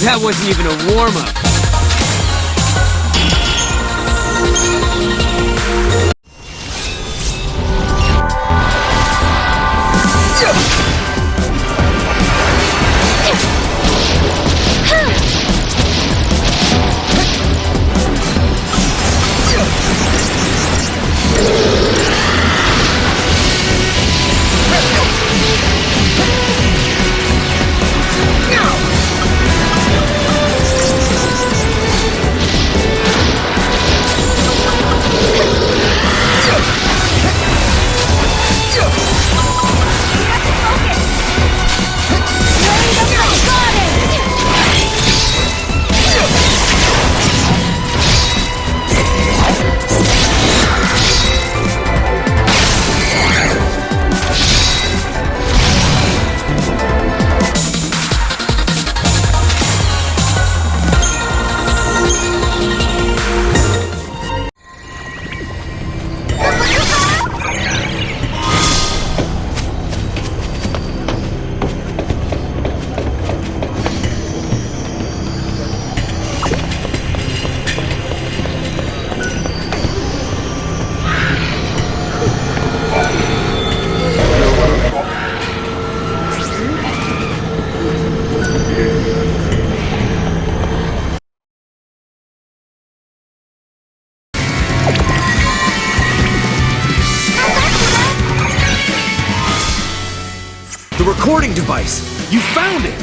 That wasn't even a warm-up. The recording device! You found it!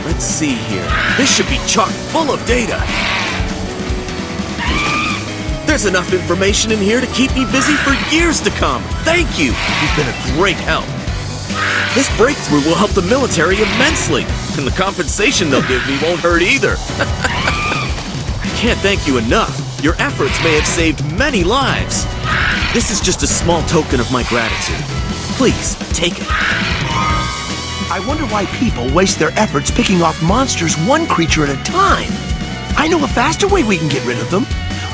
Let's see here. This should be chock full of data. There's enough information in here to keep me busy for years to come. Thank you! You've been a great help. This breakthrough will help the military immensely, and the compensation they'll give me won't hurt either. I can't thank you enough. Your efforts may have saved many lives. This is just a small token of my gratitude. Please, take it. I wonder why people waste their efforts picking off monsters one creature at a time. I know a faster way we can get rid of them.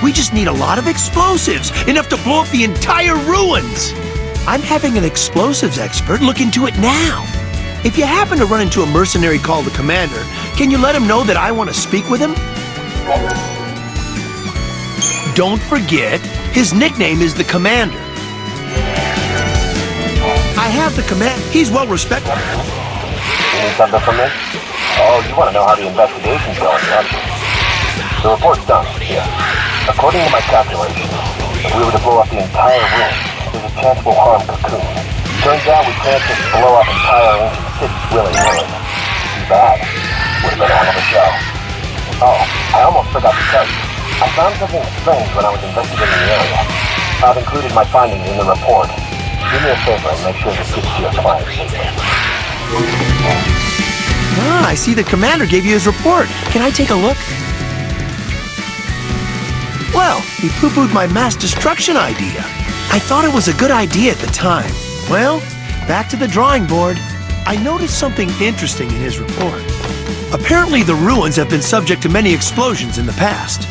We just need a lot of explosives, enough to blow up the entire ruins. I'm having an explosives expert look into it now. If you happen to run into a mercenary called the Commander, can you let him know that I want to speak with him? Don't forget, his nickname is the Commander. I have the command. He's well respected. You need something from me? Oh, you want to know how the investigation's going, don't you? The report's done, yeah. According to my calculations, if we were to blow up the entire room, there's a chance we'll harm Cocoon. Turns out we can't just blow up entire ancient cities willy-nilly. Too bad. Would've been a hell of a show. Oh, I almost forgot to tell you. I found something strange when I was investigating the area. I've included my findings in the report. Do me a favor and make sure this gets to your client safely. Ah, I see the Commander gave you his report. Can I take a look? Well, he poo-pooed my mass destruction idea. I thought it was a good idea at the time. Well, back to the drawing board. I noticed something interesting in his report. Apparently the ruins have been subject to many explosions in the past,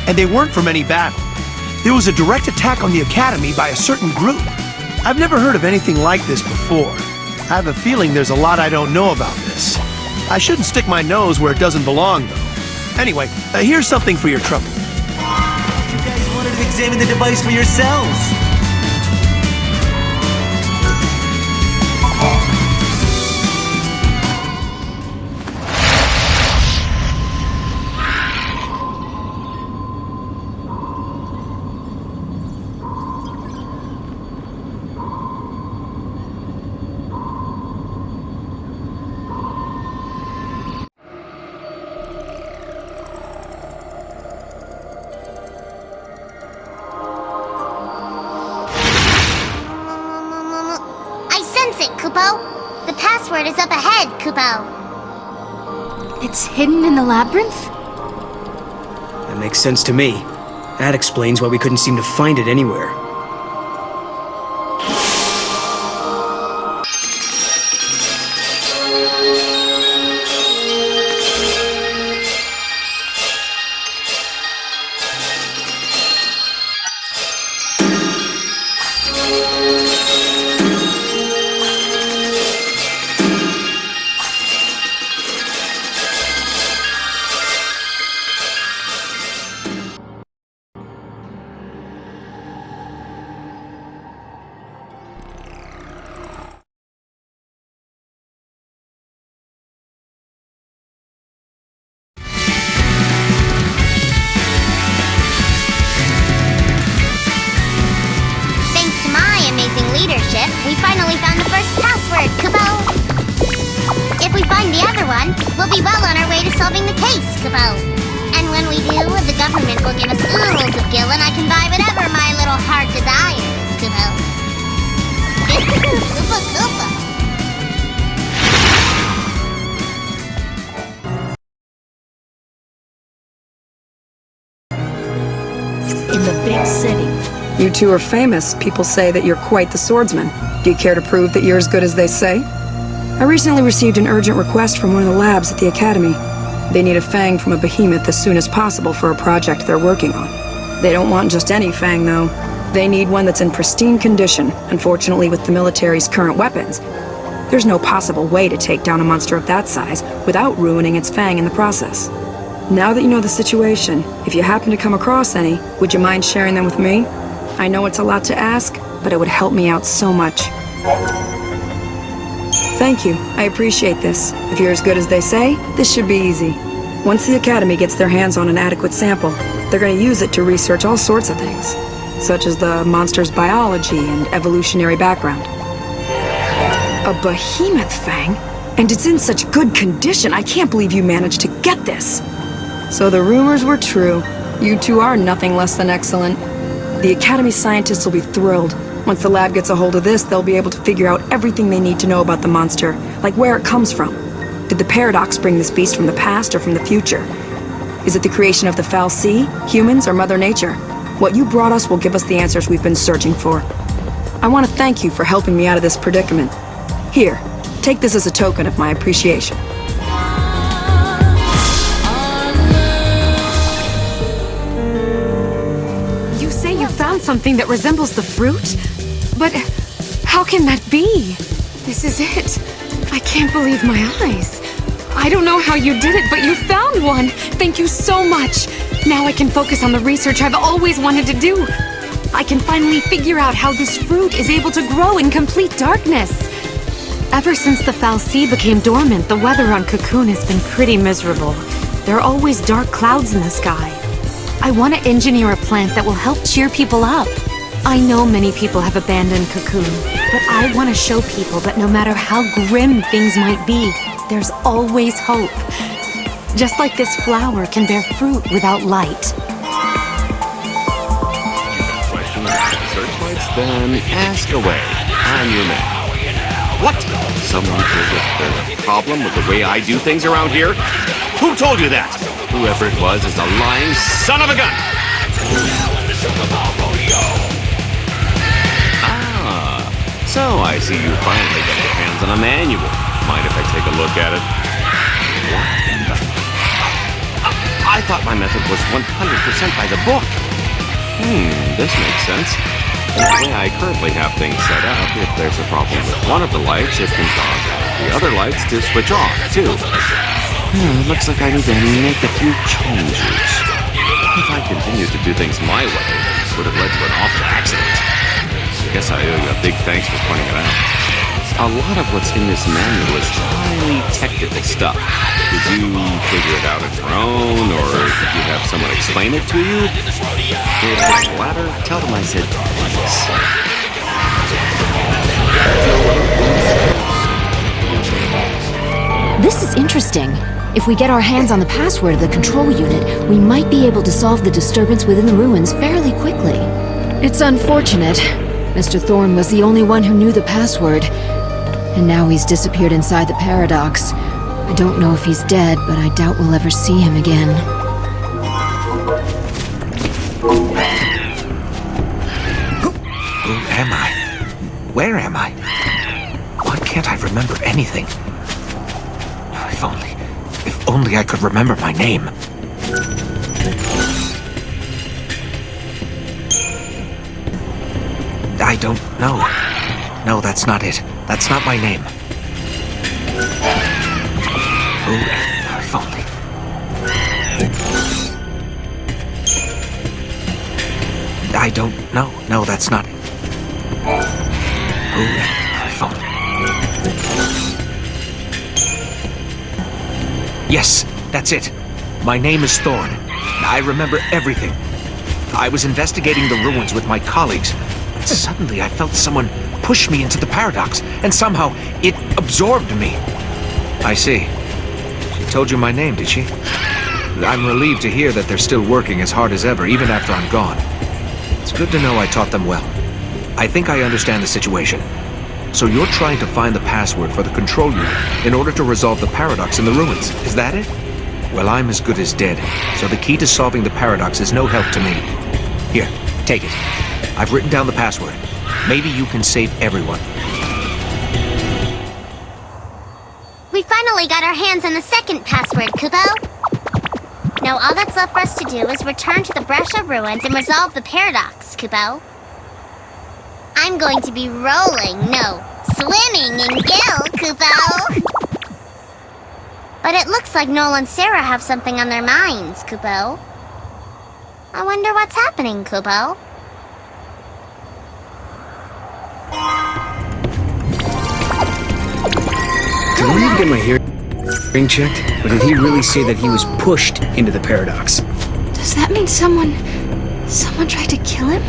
and they weren't from any battle. There was a direct attack on the Academy by a certain group. I've never heard of anything like this before. I have a feeling there's a lot I don't know about this. I shouldn't stick my nose where it doesn't belong, though. Anyway, here's something for your trouble. You guys wanted to examine the device for yourselves. The password is up ahead, Kupo. It's hidden in the labyrinth? That makes sense to me. That explains why we couldn't seem to find it anywhere. we'll be well on our way to solving the case, Kupo. And when we do, the government will give us oodles of gil and I can buy whatever my little heart desires, Kupo. Koopa Koopa. In the big city. You two are famous. People say that you're quite the swordsman. Do you care to prove that you're as good as they say? I recently received an urgent request from one of the labs at the Academy. They need a fang from a behemoth as soon as possible for a project they're working on. They don't want just any fang, though. They need one that's in pristine condition. Unfortunately, with the military's current weapons, there's no possible way to take down a monster of that size without ruining its fang in the process. Now that you know the situation, if you happen to come across any, would you mind sharing them with me? I know it's a lot to ask, but it would help me out so much. Thank you. I appreciate this. If you're as good as they say, this should be easy. Once the Academy gets their hands on an adequate sample, they're going to use it to research all sorts of things, such as the monster's biology and evolutionary background. A behemoth fang? And it's in such good condition, I can't believe you managed to get this. So the rumors were true. You two are nothing less than excellent. The Academy scientists will be thrilled. Once the lab gets a hold of this, they'll be able to figure out everything they need to know about the monster, like where it comes from. Did the Paradox bring this beast from the past or from the future? Is it the creation of the Foul Sea, humans, or Mother Nature? What you brought us will give us the answers we've been searching for. I want to thank you for helping me out of this predicament. Here, take this as a token of my appreciation. You say you found something that resembles the fruit? But how can that be? This is it. I can't believe my eyes. I don't know how you did it, but you found one! Thank you so much! Now I can focus on the research I've always wanted to do. I can finally figure out how this fruit is able to grow in complete darkness. Ever since the Foul Sea became dormant, the weather on Cocoon has been pretty miserable. There are always dark clouds in the sky. I want to engineer a plant that will help cheer people up. I know many people have abandoned Cocoon, but I want to show people that no matter how grim things might be, there's always hope. Just like this flower can bear fruit without light. Searchlights, then ask away. I'm your man. What? Someone told you there's a problem with the way I do things around here? Who told you that? Whoever it was is a lying son of a gun! Ah, so I see you finally got your hands on a manual. Mind if I take a look at it? What in the... I thought my method was 100% by the book. This makes sense. The way I currently have things set up, if there's a problem with one of the lights, it can cause the other lights to switch off, too. It looks like I need to make a few changes. If I continued to do things my way, this would have led to an awful accident. I guess I owe you a big thanks for pointing it out. A lot of what's in this manual is highly technical stuff. Did you figure it out on your own, or did you have someone explain it to you? If it's the latter, tell them I said please. This is interesting. If we get our hands on the password of the control unit, we might be able to solve the disturbance within the ruins fairly quickly. It's unfortunate. Mr. Thorne was the only one who knew the password, and now he's disappeared inside the Paradox. I don't know if he's dead, but I doubt we'll ever see him again. Who am I? Where am I? Why can't I remember anything? If only I could remember my name. I don't know. No, that's not it. That's not my name. Oh, if only. I don't know. No, that's not it. Oh, if only. Yes, that's it. My name is Thorne. I remember everything. I was investigating the ruins with my colleagues, and suddenly I felt someone push me into the Paradox, and somehow it absorbed me. I see. Told you my name, did she? I'm relieved to hear that they're still working as hard as ever, even after I'm gone. It's good to know I taught them well. I think I understand the situation. So you're trying to find the password for the control unit in order to resolve the paradox in the ruins, is that it? Well, I'm as good as dead, so the key to solving the paradox is no help to me. Here, take it. I've written down the password. Maybe you can save everyone. We finally got our hands on the second password, Kupo. Now all that's left for us to do is return to the Brescia ruins and resolve the paradox, Kupo. I'm going to be rolling, no, swimming in gil, Kupo. But it looks like Noel and Sarah have something on their minds, Kupo. I wonder what's happening, Kupo. Did I need to get my hearing checked? Or did he really say that he was pushed into the paradox? Does that mean someone tried to kill him?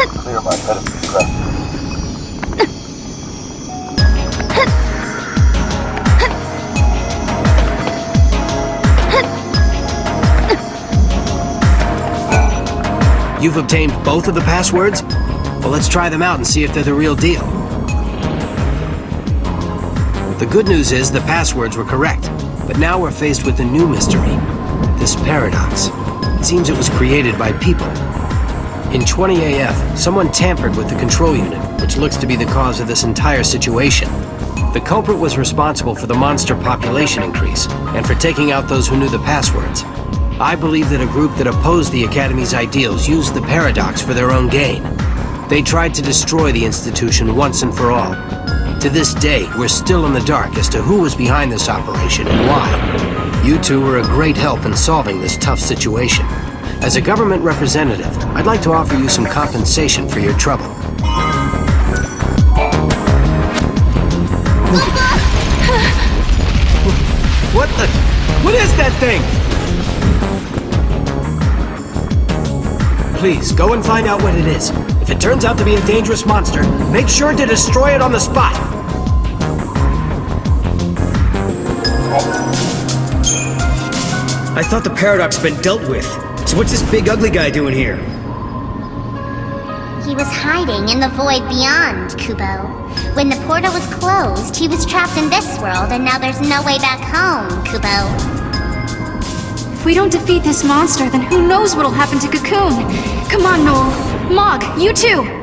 Clear my pedigree crest. You've obtained both of the passwords? Well, let's try them out and see if they're the real deal. The good news is the passwords were correct, but now we're faced with a new mystery. This paradox. It seems it was created by people. In 20 AF, someone tampered with the control unit, which looks to be the cause of this entire situation. The culprit was responsible for the monster population increase, and for taking out those who knew the passwords. I believe that a group that opposed the Academy's ideals used the paradox for their own gain. They tried to destroy the institution once and for all. To this day, we're still in the dark as to who was behind this operation and why. You two were a great help in solving this tough situation. As a government representative, I'd like to offer you some compensation for your trouble. What is that thing? Please, go and find out what it is. If it turns out to be a dangerous monster, make sure to destroy it on the spot. I thought the paradox had been dealt with. So what's this big ugly guy doing here? He was hiding in the void beyond, Kubo. When the portal was closed, he was trapped in this world, and now there's no way back home, Kubo. If we don't defeat this monster, then who knows what'll happen to Cocoon? Come on, Noel. Mog, you too!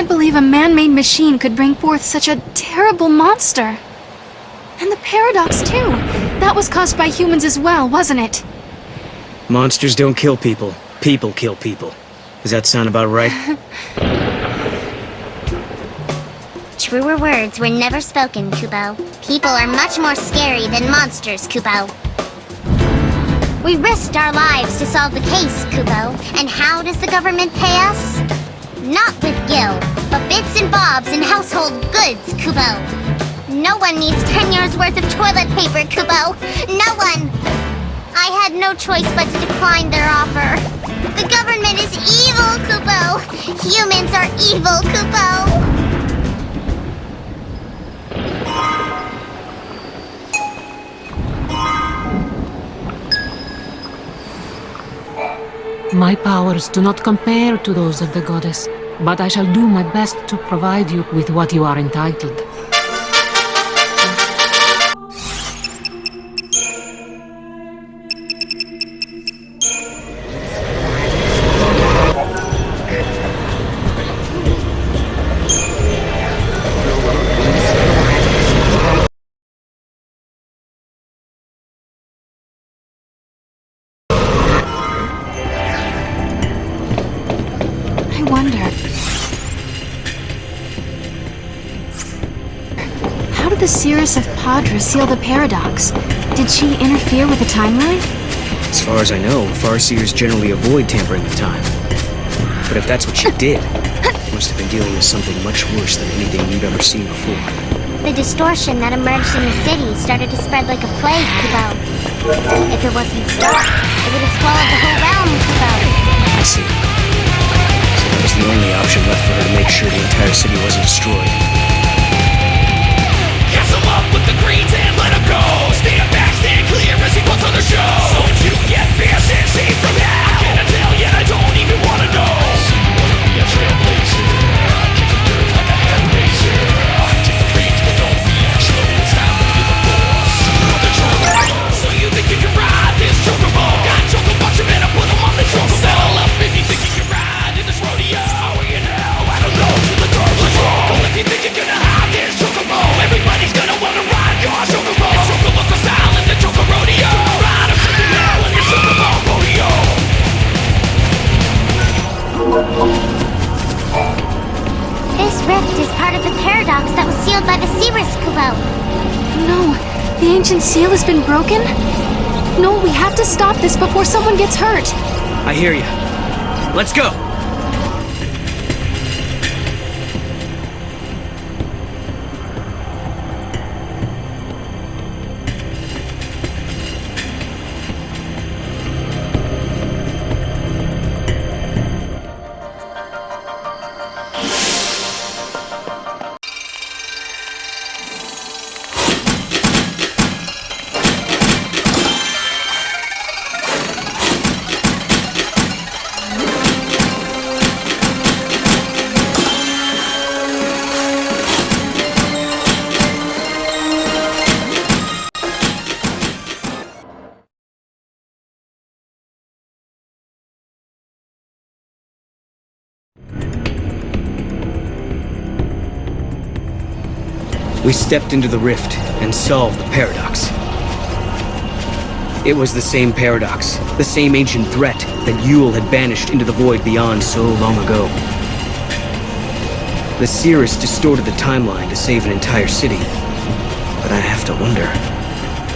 can't believe a man-made machine could bring forth such a terrible monster. And the paradox, too. That was caused by humans as well, wasn't it? Monsters don't kill people. People kill people. Does that sound about right? Truer words were never spoken, Kubo. People are much more scary than monsters, Kubo. We risked our lives to solve the case, Kubo. And how does the government pay us? Not with gil, but bits and bobs and household goods, Kubo. No one needs 10 years worth of toilet paper, Kubo. No one! I had no choice but to decline their offer. The government is evil, Kubo. Humans are evil, Kubo. My powers do not compare to those of the goddess, but I shall do my best to provide you with what you are entitled. The Seeress of Padra seal the paradox. Did she interfere with the timeline? As far as I know, Farseers generally avoid tampering with time. But if that's what she did, she must have been dealing with something much worse than anything you've ever seen before. The distortion that emerged in the city started to spread like a plague, Kubo. If it wasn't stopped, it would have swallowed the whole realm, Kubo. I see. So that was the only option left for her to make sure the entire city wasn't destroyed. With the greens and let him go. Stand back, stand clear as he puts on the show. Don't you get fierce and see from hell. I can't tell yet, I don't even wanna know. See you wanna be a trailblazer. Kick the dirt like a head razor. Take the reins but don't react slow. It's time to feel the force of the choker. So you think you can ride this choker ball? Got choker bunch of men, I put them on the choker. Settle up if you think you can ride in this rodeo. How are you now? I don't know till the dark control. If you think you're gonna hide this choker ball, everybody's gonna wanna ride your choker ball. Choker local style in the choker rodeo. Ride up to the hell in your choker ball rodeo. This rift is part of the paradox that was sealed by the Seeress, Kubo. No, the ancient seal has been broken? No, we have to stop this before someone gets hurt. I hear you. Let's go! We stepped into the rift and solved the paradox. It was the same paradox, the same ancient threat that Yule had banished into the void beyond so long ago. The Seeress distorted the timeline to save an entire city. But I have to wonder,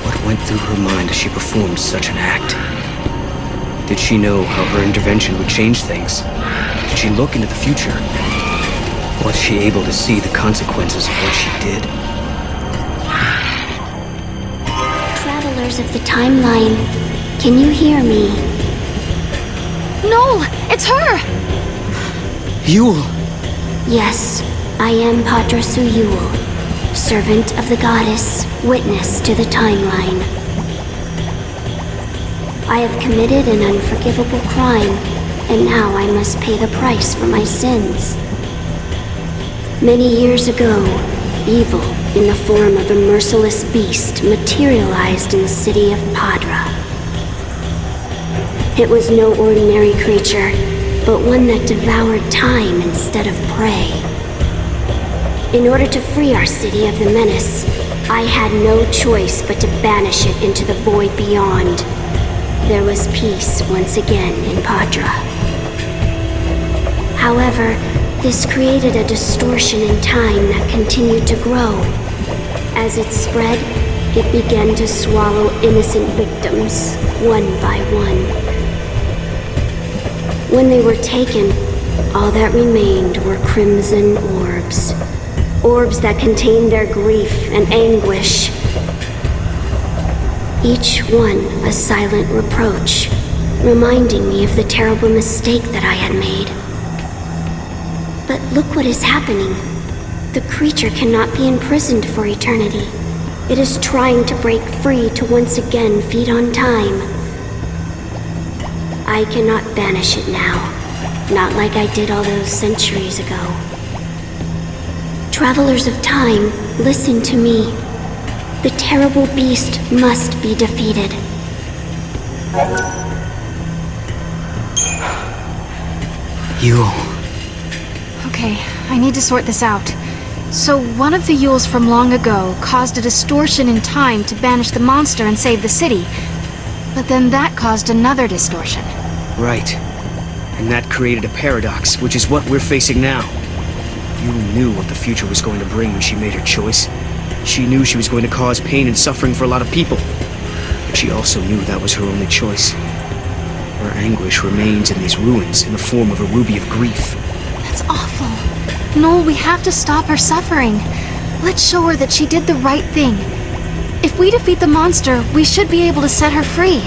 what went through her mind as she performed such an act? Did she know how her intervention would change things? Did she look into the future? Was she able to see the consequences of what she did? Travelers of the timeline, can you hear me? No, it's her! Yule! Yes, I am Padrasu Yule, servant of the goddess, witness to the timeline. I have committed an unforgivable crime, and now I must pay the price for my sins. Many years ago, evil in the form of a merciless beast materialized in the city of Padra. It was no ordinary creature, but one that devoured time instead of prey. In order to free our city of the menace, I had no choice but to banish it into the void beyond. There was peace once again in Padra. However, this created a distortion in time that continued to grow. As it spread, it began to swallow innocent victims, one by one. When they were taken, all that remained were crimson orbs. Orbs that contained their grief and anguish. Each one a silent reproach, reminding me of the terrible mistake that I had made. But look what is happening. The creature cannot be imprisoned for eternity. It is trying to break free to once again feed on time. I cannot banish it now, not like I did all those centuries ago. Travelers of time, listen to me. The terrible beast must be defeated. Yule. Okay, I need to sort this out. So one of the Yules from long ago caused a distortion in time to banish the monster and save the city. But then that caused another distortion. Right. And that created a paradox, which is what we're facing now. Yule knew what the future was going to bring when she made her choice. She knew she was going to cause pain and suffering for a lot of people. But she also knew that was her only choice. Her anguish remains in these ruins in the form of a ruby of grief. That's awful. Noel, we have to stop her suffering. Let's show her that she did the right thing. If we defeat the monster, we should be able to set her free.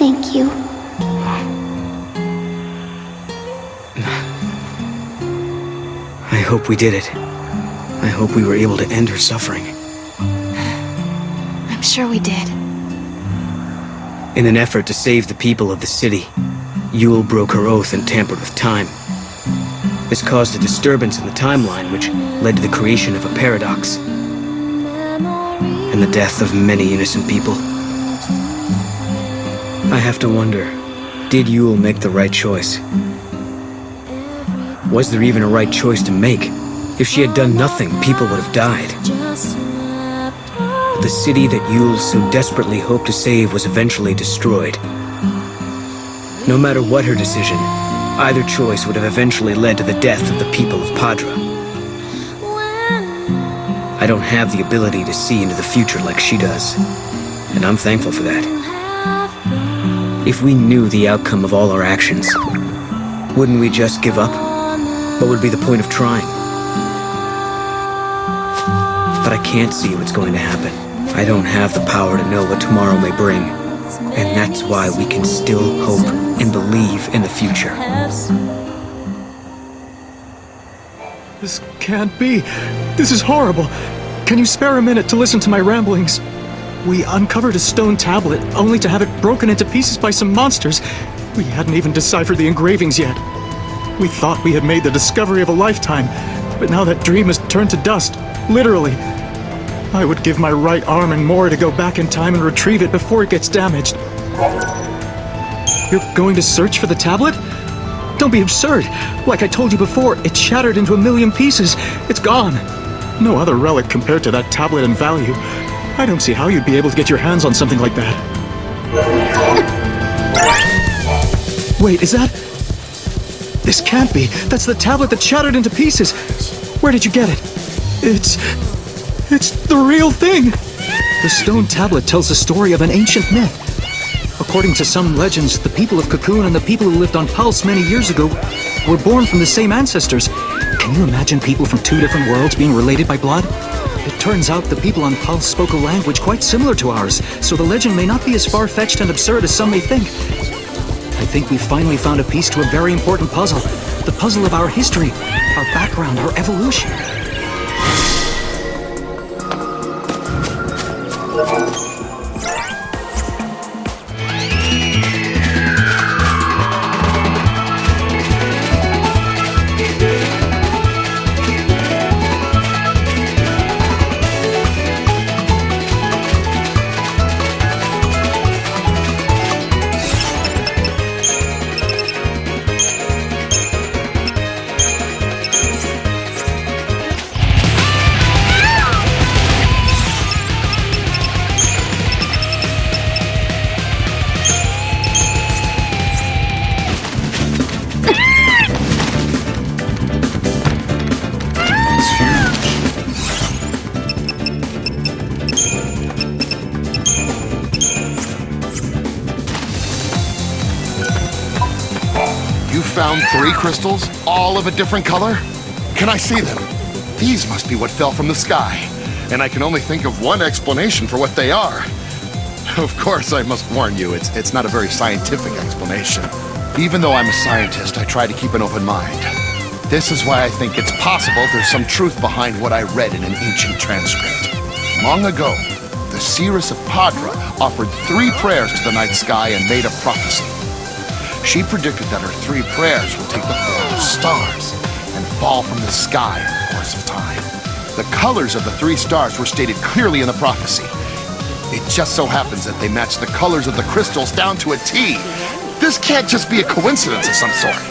Thank you. I hope we did it. I hope we were able to end her suffering. I'm sure we did. In an effort to save the people of the city, Yule broke her oath and tampered with time. This caused a disturbance in the timeline, which led to the creation of a paradox and the death of many innocent people. I have to wonder, did Yule make the right choice? Was there even a right choice to make? If she had done nothing, people would have died. The city that Yule so desperately hoped to save was eventually destroyed. No matter what her decision, either choice would have eventually led to the death of the people of Padra. I don't have the ability to see into the future like she does, and I'm thankful for that. If we knew the outcome of all our actions, wouldn't we just give up? What would be the point of trying? But I can't see what's going to happen. I don't have the power to know what tomorrow may bring. And that's why we can still hope and believe in the future. This can't be. This is horrible. Can you spare a minute to listen to my ramblings? We uncovered a stone tablet, only to have it broken into pieces by some monsters. We hadn't even deciphered the engravings yet. We thought we had made the discovery of a lifetime, but now that dream has turned to dust, literally. I would give my right arm and more to go back in time and retrieve it before it gets damaged. You're going to search for the tablet? Don't be absurd. Like I told you before, it shattered into a million pieces. It's gone. No other relic compared to that tablet in value. I don't see how you'd be able to get your hands on something like that. Wait, is that... This can't be. That's the tablet that shattered into pieces. Where did you get it? It's the real thing. The stone tablet tells the story of an ancient myth. According to some legends, the people of Cocoon and the people who lived on Pulse many years ago were born from the same ancestors. Can you imagine people from two different worlds being related by blood? It turns out the people on Pulse spoke a language quite similar to ours, so the legend may not be as far-fetched and absurd as some may think. I think we finally found a piece to a very important puzzle. The puzzle of our history, our background, our evolution. Found 3 crystals, all of a different color? Can I see them? These must be what fell from the sky, and I can only think of one explanation for what they are. Of course, I must warn you, it's not a very scientific explanation. Even though I'm a scientist, I try to keep an open mind. This is why I think it's possible there's some truth behind what I read in an ancient transcript. Long ago, the seeress of Padra offered 3 prayers to the night sky and made a prophecy. She predicted that her 3 prayers would take the form of stars and fall from the sky in the course of time. The colors of the 3 stars were stated clearly in the prophecy. It just so happens that they match the colors of the crystals down to a T. This can't just be a coincidence of some sort.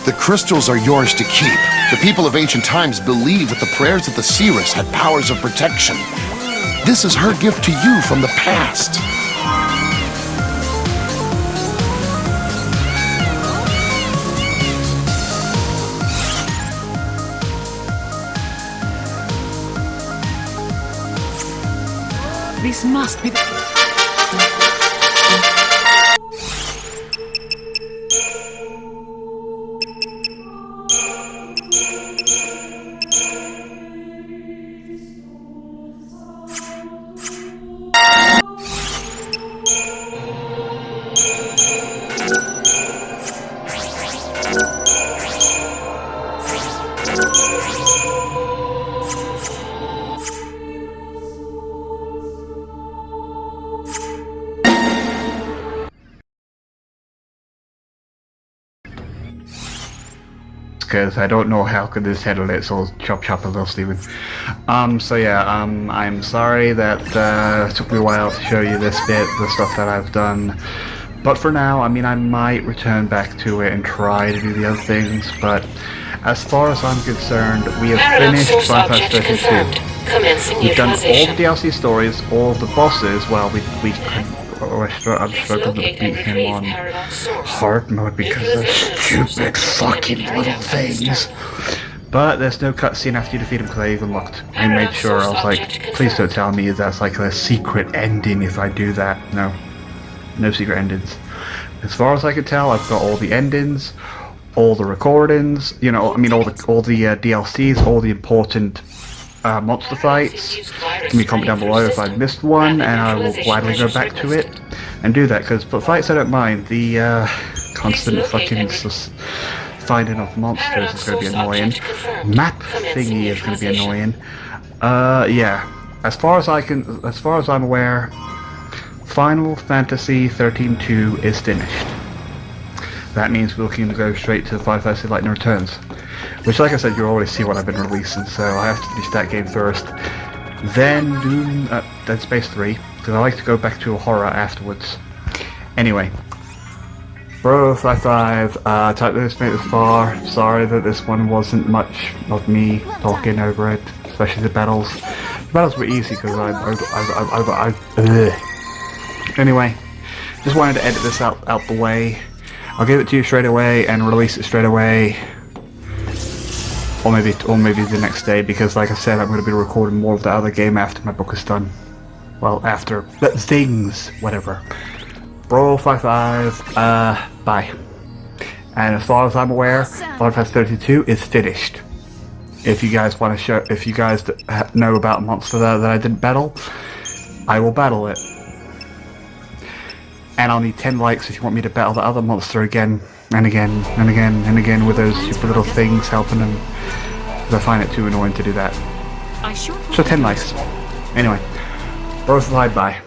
The crystals are yours to keep. The people of ancient times believe that the prayers of the seeress had powers of protection. This is her gift to you from the past. This must be the... because I don't know how could this handle it, so chop a little Steven. So yeah, I'm sorry that it took me a while to show you this bit, the stuff that I've done. But for now, I mean, I might return back to it and try to do the other things, but as far as I'm concerned, we have finished Fantasy XIII-2. We've done all the DLC stories, all the bosses. Well, I'm struggling to beat him on hard mode because of stupid fucking little things. But there's no cutscene after you defeat him because I even looked. I made sure, I was like, please don't tell me that's like a secret ending if I do that. No secret endings. As far as I can tell, I've got all the endings, all the recordings, you know, I mean all the DLCs, all the important monster fights. Give me a comment down below if I've missed one, and I will gladly go back to it and do that. But fights I don't mind. The constant fucking finding of monsters is going to be annoying. Map thingy is going to be annoying. Yeah. As far as I'm aware, Final Fantasy XIII-2 is finished. That means we're looking to go straight to Final Fantasy Lightning Returns, which, like I said, you already see what I've been releasing, so I have to finish that game first. Then do Dead Space 3, because I like to go back to a horror afterwards. Anyway, Bro55, type this made it far. Sorry that this one wasn't much of me talking over it, especially the battles. The battles were easy because Anyway, just wanted to edit this out the way. I'll give it to you straight away and release it straight away, or maybe the next day, because like I said, I'm going to be recording more of the other game after my book is done. Well, after things, whatever. Bro55, bye. And as far as I'm aware, Final Fantasy XIII-2 is finished. If you guys want to show, if you guys know about a monster that I didn't battle, I will battle it. And I'll need 10 likes if you want me to battle the other monster again, and again, and again, and again with those stupid little things helping them. Because I find it too annoying to do that. So 10 likes. Anyway, Bro55, bye.